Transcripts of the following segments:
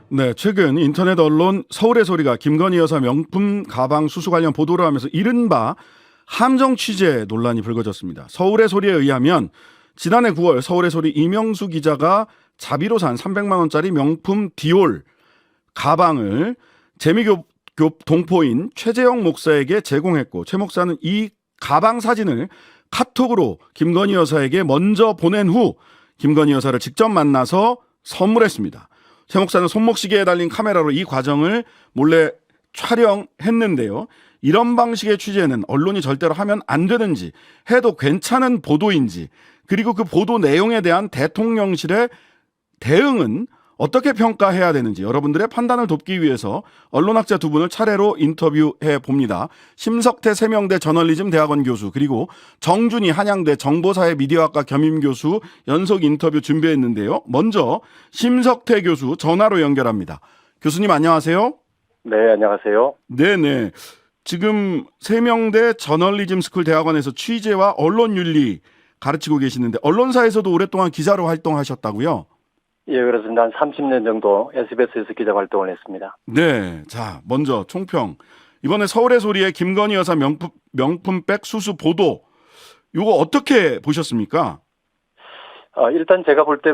네, 최근 인터넷 언론 서울의 소리가 김건희 여사 명품 가방 수수 관련 보도를 하면서 이른바 함정 취재 논란이 불거졌습니다. 서울의 소리에 의하면 지난해 9월 서울의 소리 이명수 기자가 자비로 산 300만 원짜리 명품 디올 가방을 재미교 동포인 최재형 목사에게 제공했고, 최 목사는 이 가방 사진을 카톡으로 김건희 여사에게 먼저 보낸 후 김건희 여사를 직접 만나서 선물했습니다. 최 목사는 손목시계에 달린 카메라로 이 과정을 몰래 촬영했는데요. 이런 방식의 취재는 언론이 절대로 하면 안 되는지, 해도 괜찮은 보도인지, 그리고 그 보도 내용에 대한 대통령실의 대응은 어떻게 평가해야 되는지 여러분들의 판단을 돕기 위해서 언론학자 두 분을 차례로 인터뷰해 봅니다. 심석태 세명대 저널리즘 대학원 교수, 그리고 정준희 한양대 정보사회 미디어학과 겸임교수 연속 인터뷰 준비했는데요. 먼저 심석태 교수 전화로 연결합니다. 교수님 안녕하세요. 네, 안녕하세요. 네네. 지금 세명대 저널리즘 스쿨 대학원에서 취재와 언론윤리 가르치고 계시는데 언론사에서도 오랫동안 기자로 활동하셨다고요? 예, 그렇습니다. 한 30년 정도 SBS에서 기자 활동을 했습니다. 네. 자, 먼저 총평. 이번에 서울의 소리에 김건희 여사 명품백 수수 보도, 이거 어떻게 보셨습니까? 일단 제가 볼 때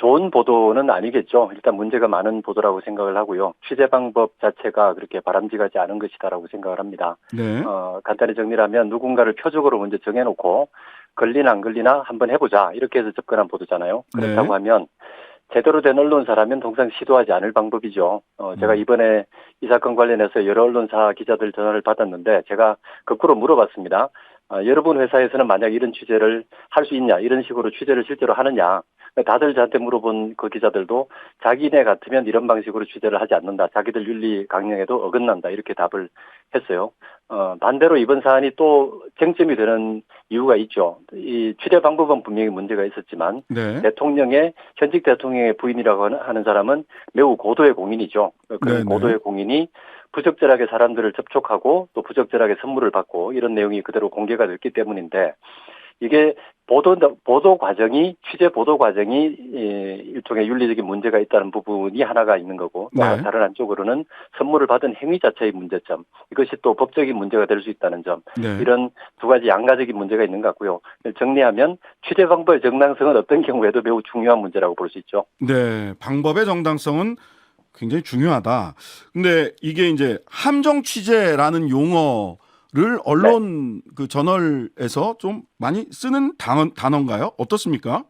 좋은 보도는 아니겠죠. 일단 문제가 많은 보도라고 생각을 하고요. 취재 방법 자체가 그렇게 바람직하지 않은 것이다라고 생각을 합니다. 네. 간단히 정리를 하면 누군가를 표적으로 먼저 정해놓고 걸리나 안 걸리나 한번 해보자, 이렇게 해서 접근한 보도잖아요. 그렇다고 네. 하면 제대로 된 언론사라면 통상 시도하지 않을 방법이죠. 제가 이번에 이 사건 관련해서 여러 언론사 기자들 전화를 받았는데 제가 거꾸로 물어봤습니다. 여러분 회사에서는 만약 이런 취재를 할 수 있냐, 이런 식으로 취재를 실제로 하느냐. 다들 저한테 물어본 그 기자들도 자기네 같으면 이런 방식으로 취재를 하지 않는다, 자기들 윤리 강령에도 어긋난다, 이렇게 답을 했어요. 반대로 이번 사안이 또 쟁점이 되는 이유가 있죠. 이 취재 방법은 분명히 문제가 있었지만 네. 현직 대통령의 부인이라고 하는 사람은 매우 고도의 공인이죠. 그런 네네. 고도의 공인이 부적절하게 사람들을 접촉하고 또 부적절하게 선물을 받고 이런 내용이 그대로 공개가 됐기 때문인데, 이게 취재 보도 과정이 일종의 윤리적인 문제가 있다는 부분이 하나가 있는 거고, 네. 다른 한쪽으로는 선물을 받은 행위 자체의 문제점, 이것이 또 법적인 문제가 될 수 있다는 점, 네. 이런 두 가지 양가적인 문제가 있는 것 같고요. 정리하면 취재 방법의 정당성은 어떤 경우에도 매우 중요한 문제라고 볼 수 있죠. 네. 방법의 정당성은 굉장히 중요하다. 근데 이게 이제 함정 취재라는 용어를 언론 그 저널에서 좀 많이 쓰는 단어인가요? 어떻습니까?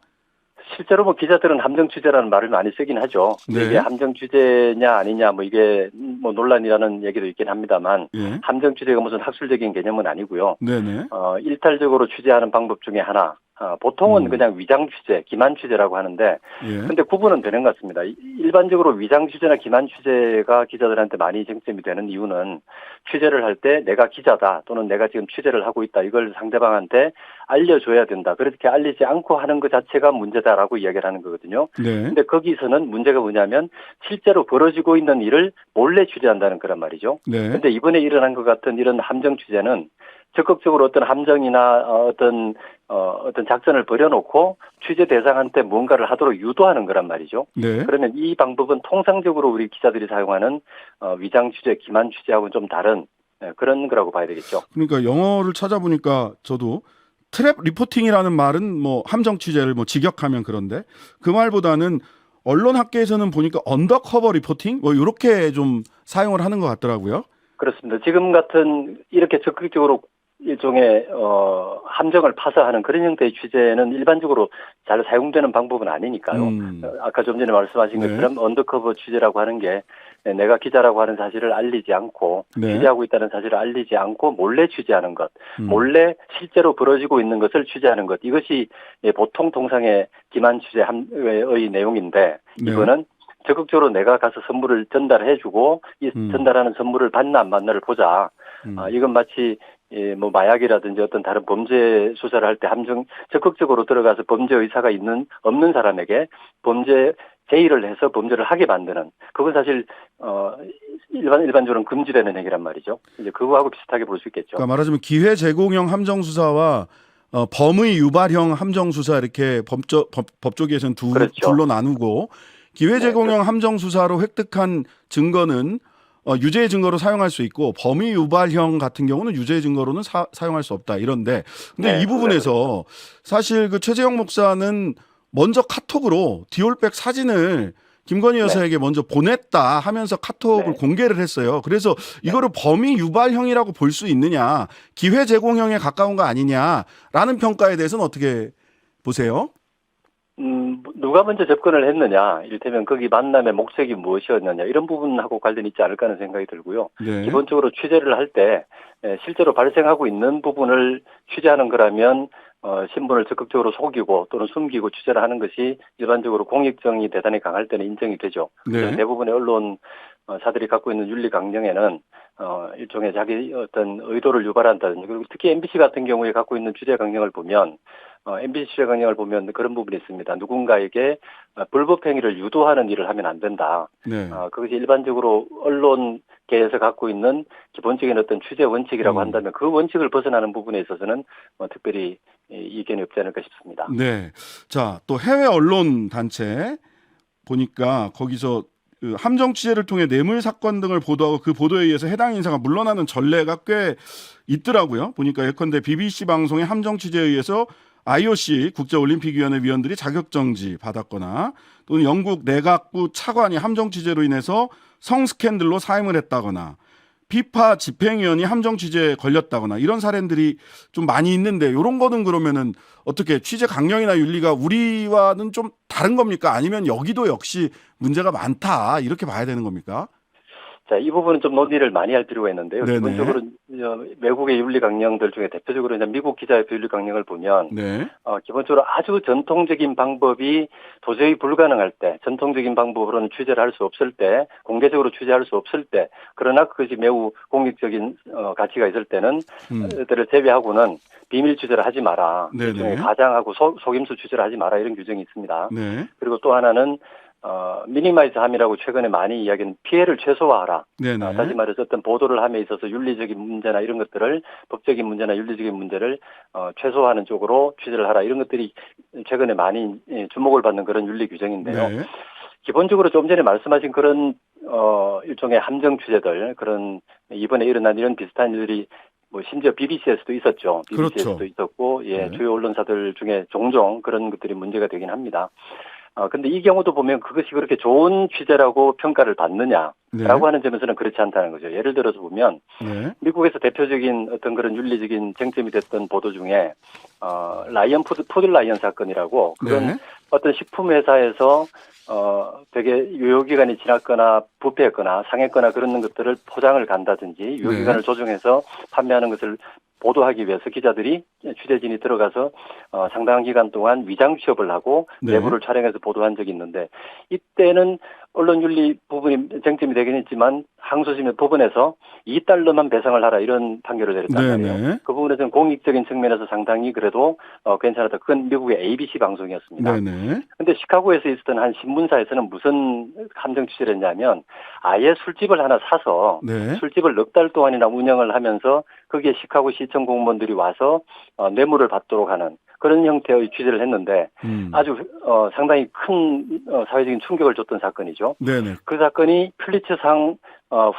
실제로 기자들은 함정 취재라는 말을 많이 쓰긴 하죠. 네. 이게 함정 취재냐 아니냐 이게 논란이라는 얘기도 있긴 합니다만, 예. 함정 취재가 무슨 학술적인 개념은 아니고요. 네네. 일탈적으로 취재하는 방법 중에 하나. 보통은 그냥 위장 취재, 기만 취재라고 하는데, 예. 근데 구분은 되는 것 같습니다. 일반적으로 위장 취재나 기만 취재가 기자들한테 많이 쟁점이 되는 이유는, 취재를 할 때 내가 기자다, 또는 내가 지금 취재를 하고 있다, 이걸 상대방한테 알려줘야 된다, 그렇게 알리지 않고 하는 것 자체가 문제다라고 이야기를 하는 거거든요. 네. 근데 거기서는 문제가 뭐냐면 실제로 벌어지고 있는 일을 몰래 취재한다는 거란 말이죠. 네. 근데 이번에 일어난 것 같은 이런 함정 취재는 적극적으로 어떤 함정이나 어떤 작전을 벌여놓고 취재 대상한테 뭔가를 하도록 유도하는 거란 말이죠. 네. 그러면 이 방법은 통상적으로 우리 기자들이 사용하는 위장 취재, 기만 취재하고는 좀 다른 그런 거라고 봐야 되겠죠. 그러니까 영어를 찾아보니까 저도 트랩 리포팅이라는 말은 함정 취재를 직역하면 그런데, 그 말보다는 언론학계에서는 보니까 언더커버 리포팅 이렇게 좀 사용을 하는 것 같더라고요. 그렇습니다. 지금 같은 이렇게 적극적으로 일종의 함정을 파서 하는 그런 형태의 취재는 일반적으로 잘 사용되는 방법은 아니니까요. 아까 좀 전에 말씀하신 네. 것처럼 언더커버 취재라고 하는 게 내가 기자라고 하는 사실을 알리지 않고, 네. 취재하고 있다는 사실을 알리지 않고 몰래 취재하는 것, 몰래 실제로 벌어지고 있는 것을 취재하는 것, 이것이 보통 통상의 기만 취재의 내용인데, 네. 이거는 적극적으로 내가 가서 선물을 전달해주고 이 전달하는 선물을 받나 안 받나를 보자. 이건 마치 마약이라든지 어떤 다른 범죄 수사를 할 때 적극적으로 들어가서 범죄 의사가 없는 사람에게 범죄 제의를 해서 범죄를 하게 만드는, 그건 사실 일반적으로는 금지되는 행위란 말이죠. 이제 그거하고 비슷하게 볼 수 있겠죠. 그러니까 말하자면 기회 제공형 함정 수사와 범의 유발형 함정 수사, 이렇게 법조계에서는 그렇죠. 둘로 나누고, 기회 제공형 함정 수사로 획득한 증거는 유죄의 증거로 사용할 수 있고 범위 유발형 같은 경우는 유죄의 증거로는 사용할 수 없다 이런데 근데 네, 이 부분에서 사실 그 최재형 목사는 먼저 카톡으로 디올백 사진을 김건희 여사에게 먼저 보냈다 하면서 카톡을 네. 공개를 했어요. 그래서 이거를 범위 유발형이라고 볼 수 있느냐, 기회 제공형에 가까운 거 아니냐라는 평가에 대해서는 어떻게 보세요? 누가 먼저 접근을 했느냐, 이를테면 거기 만남의 목적이 무엇이었느냐, 이런 부분하고 관련이 있지 않을까 하는 생각이 들고요. 네. 기본적으로 취재를 할 때 실제로 발생하고 있는 부분을 취재하는 거라면 신분을 적극적으로 속이고 또는 숨기고 취재를 하는 것이 일반적으로 공익성이 대단히 강할 때는 인정이 되죠. 네. 대부분의 언론사들이 갖고 있는 윤리 강령에는 일종의 자기 어떤 의도를 유발한다든지, 그리고 특히 MBC 같은 경우에 갖고 있는 취재 강령을 보면 MBC 취재 강령을 보면 그런 부분이 있습니다. 누군가에게 불법 행위를 유도하는 일을 하면 안 된다. 네. 그것이 일반적으로 언론계에서 갖고 있는 기본적인 어떤 취재 원칙이라고 한다면 그 원칙을 벗어나는 부분에 있어서는 특별히 이견이 없지 않을까 싶습니다. 네. 자, 또 해외 언론 단체 보니까 거기서 그 함정 취재를 통해 뇌물 사건 등을 보도하고 그 보도에 의해서 해당 인사가 물러나는 전례가 꽤 있더라고요. 보니까 예컨대 BBC 방송의 함정 취재에 의해서 IOC 국제올림픽위원회 위원들이 자격정지 받았거나 또는 영국 내각부 차관이 함정 취재로 인해서 성스캔들로 사임을 했다거나 피파 집행위원이 함정 취재에 걸렸다거나 이런 사례들이 좀 많이 있는데 이런 거는 그러면은 어떻게 취재 강령이나 윤리가 우리와는 좀 다른 겁니까? 아니면 여기도 역시 문제가 많다 이렇게 봐야 되는 겁니까? 자, 이 부분은 좀 논의를 많이 할 필요가 있는데요. 네네. 기본적으로 외국의 윤리 강령들 중에 대표적으로 이제 미국 기자협회 윤리 강령을 보면 네. 기본적으로 아주 전통적인 방법이 도저히 불가능할 때, 전통적인 방법으로는 취재를 할 수 없을 때, 공개적으로 취재할 수 없을 때, 그러나 그것이 매우 공익적인 가치가 있을 때는 그들을 제외하고는 비밀 취재를 하지 마라. 네네. 가장하고 속임수 취재를 하지 마라, 이런 규정이 있습니다. 네. 그리고 또 하나는 미니마이즈 함이라고 최근에 많이 이야기하는 피해를 최소화하라. 네네. 다시 말해서 어떤 보도를 함에 있어서 윤리적인 문제나 이런 것들을, 법적인 문제나 윤리적인 문제를 최소화하는 쪽으로 취재를 하라. 이런 것들이 최근에 많이 주목을 받는 그런 윤리 규정인데요. 네. 기본적으로 좀 전에 말씀하신 그런 일종의 함정 취재들, 그런 이번에 일어난 이런 비슷한 일들이 뭐 심지어 BBC에서도 있었죠. BBC에서도 그렇죠. 있었고, 예, 네. 주요 언론사들 중에 종종 그런 것들이 문제가 되긴 합니다. 근데 이 경우도 보면 그것이 그렇게 좋은 취재라고 평가를 받느냐라고 네. 하는 점에서는 그렇지 않다는 거죠. 예를 들어서 보면 네. 미국에서 대표적인 어떤 그런 윤리적인 쟁점이 됐던 보도 중에 라이언 푸드 라이언 사건이라고, 그런 네. 어떤 식품 회사에서 되게 유효기간이 지났거나 부패했거나 상했거나 그런 것들을 포장을 간다든지 유효기간을 네. 조정해서 판매하는 것을 보도하기 위해서 기자들이, 취재진이 들어가서 상당한 기간 동안 위장 취업을 하고 네. 내부를 촬영해서 보도한 적이 있는데, 이때는 언론윤리 부분이 쟁점이 되긴 했지만 항소심의 법원에서 $2만 배상을 하라, 이런 판결을 내렸단 말이에요. 네네. 그 부분에서는 공익적인 측면에서 상당히 그래도 괜찮았다. 그건 미국의 ABC 방송이었습니다. 네네. 근데 시카고에서 있었던 한 신문사에서는 무슨 함정 취재를 했냐면, 아예 술집을 하나 사서 네. 술집을 넉 달 동안이나 운영을 하면서 거기에 시카고 시청 공무원들이 와서 뇌물을 받도록 하는 그런 형태의 취재를 했는데 아주 상당히 큰 사회적인 충격을 줬던 사건이죠. 네네. 그 사건이 퓰리처상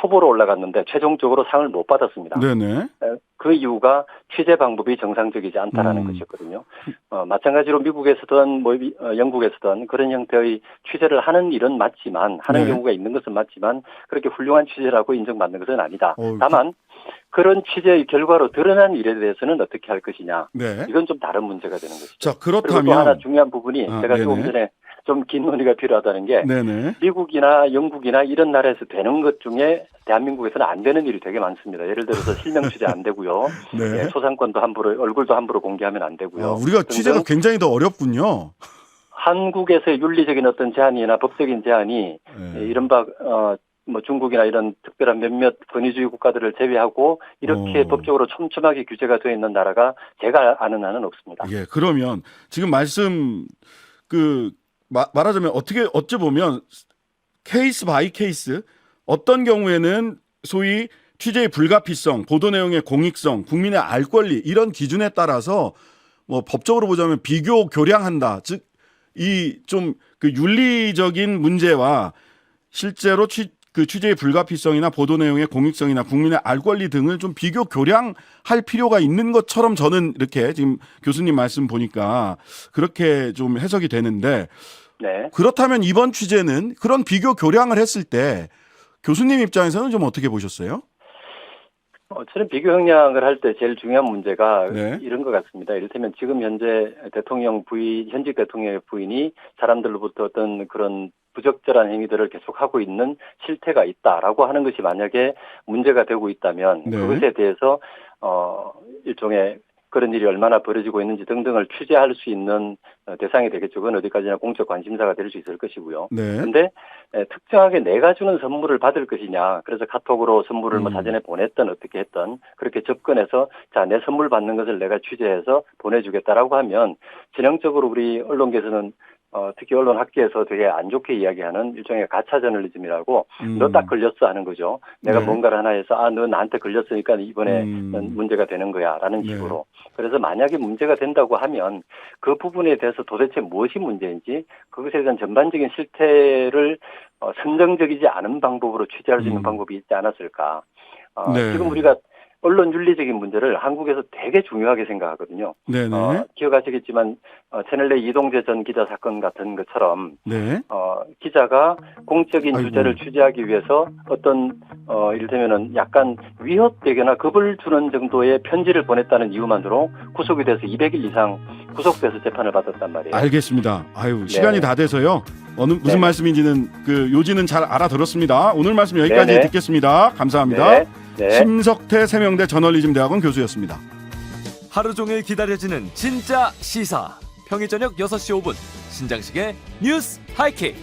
후보로 올라갔는데 최종적으로 상을 못 받았습니다. 네네. 그 이유가 취재 방법이 정상적이지 않다라는 것이었거든요. 마찬가지로 미국에서든 영국에서든 그런 형태의 취재를 하는 일은 맞지만, 하는 네. 경우가 있는 것은 맞지만 그렇게 훌륭한 취재라고 인정받는 것은 아니다. 어우, 다만 그런 취재의 결과로 드러난 일에 대해서는 어떻게 할 것이냐. 네. 이건 좀 다른 문제가 되는 것이죠. 자, 그리고 그렇다면 또 하나 중요한 부분이 제가 조금 네네. 전에 좀 긴 논의가 필요하다는 게, 네네. 미국이나 영국이나 이런 나라에서 되는 것 중에 대한민국에서는 안 되는 일이 되게 많습니다. 예를 들어서 실명 취재 안 되고요. 네. 예, 초상권도 함부로, 얼굴도 함부로 공개하면 안 되고요. 우리가 취재가 등등 굉장히 더 어렵군요. 한국에서의 윤리적인 어떤 제한이나 법적인 제한이 네. 이른바 뭐 중국이나 이런 특별한 몇몇 권위주의 국가들을 제외하고 이렇게 법적으로 촘촘하게 규제가 되어 있는 나라가 제가 아는 한은 없습니다. 예, 그러면 지금 말씀 말하자면 어찌 보면 케이스 바이 케이스, 어떤 경우에는 소위 취재의 불가피성, 보도 내용의 공익성, 국민의 알 권리 이런 기준에 따라서 뭐 법적으로 보자면 비교 교량한다. 즉 이 좀 그 윤리적인 문제와 실제로 그 취재의 불가피성이나 보도 내용의 공익성이나 국민의 알 권리 등을 좀 비교 교량할 필요가 있는 것처럼 저는 이렇게 지금 교수님 말씀 보니까 그렇게 좀 해석이 되는데 네. 그렇다면 이번 취재는 그런 비교 교량을 했을 때 교수님 입장에서는 좀 어떻게 보셨어요? 저는 비교 형량을 할 때 제일 중요한 문제가 네. 이런 것 같습니다. 이를테면 지금 현재 현직 대통령의 부인이 사람들로부터 어떤 그런 부적절한 행위들을 계속하고 있는 실태가 있다라고 하는 것이 만약에 문제가 되고 있다면 네. 그것에 대해서 일종의 그런 일이 얼마나 벌어지고 있는지 등등을 취재할 수 있는 대상이 되겠죠. 그건 어디까지나 공적 관심사가 될 수 있을 것이고요. 네. 그런데 특정하게 내가 주는 선물을 받을 것이냐. 그래서 카톡으로 선물을 뭐 사전에 보냈던 어떻게 했던 그렇게 접근해서 자, 내 선물 받는 것을 내가 취재해서 보내주겠다라고 하면 전형적으로 우리 언론계에서는 특히 언론학계에서 되게 안 좋게 이야기하는 일종의 가짜 저널리즘이라고 너 딱 걸렸어 하는 거죠. 내가 네. 뭔가를 하나 해서 너 나한테 걸렸으니까 이번에는 문제가 되는 거야 라는 네. 식으로. 그래서 만약에 문제가 된다고 하면 그 부분에 대해서 도대체 무엇이 문제인지 그것에 대한 전반적인 실태를 선정적이지 않은 방법으로 취재할 수 있는 방법이 있지 않았을까. 네. 지금 우리가 언론 윤리적인 문제를 한국에서 되게 중요하게 생각하거든요. 네네. 기억하시겠지만 채널A 이동재 전 기자 사건 같은 것처럼 네. 기자가 공적인 아이고. 주제를 취재하기 위해서 어떤 이를테면은 약간 위협되거나 겁을 주는 정도의 편지를 보냈다는 이유만으로 구속이 돼서 200일 이상 구속돼서 재판을 받았단 말이에요. 알겠습니다. 아유, 시간이 다 돼서요. 무슨 네. 말씀인지는 그 요지는 잘 알아들었습니다. 오늘 말씀 여기까지 네네. 듣겠습니다. 감사합니다. 네. 네. 심석태 세명대 저널리즘대학원 교수였습니다. 하루 종일 기다려지는 진짜 시사. 평일 저녁 6시 5분 신장식의 뉴스 하이킥.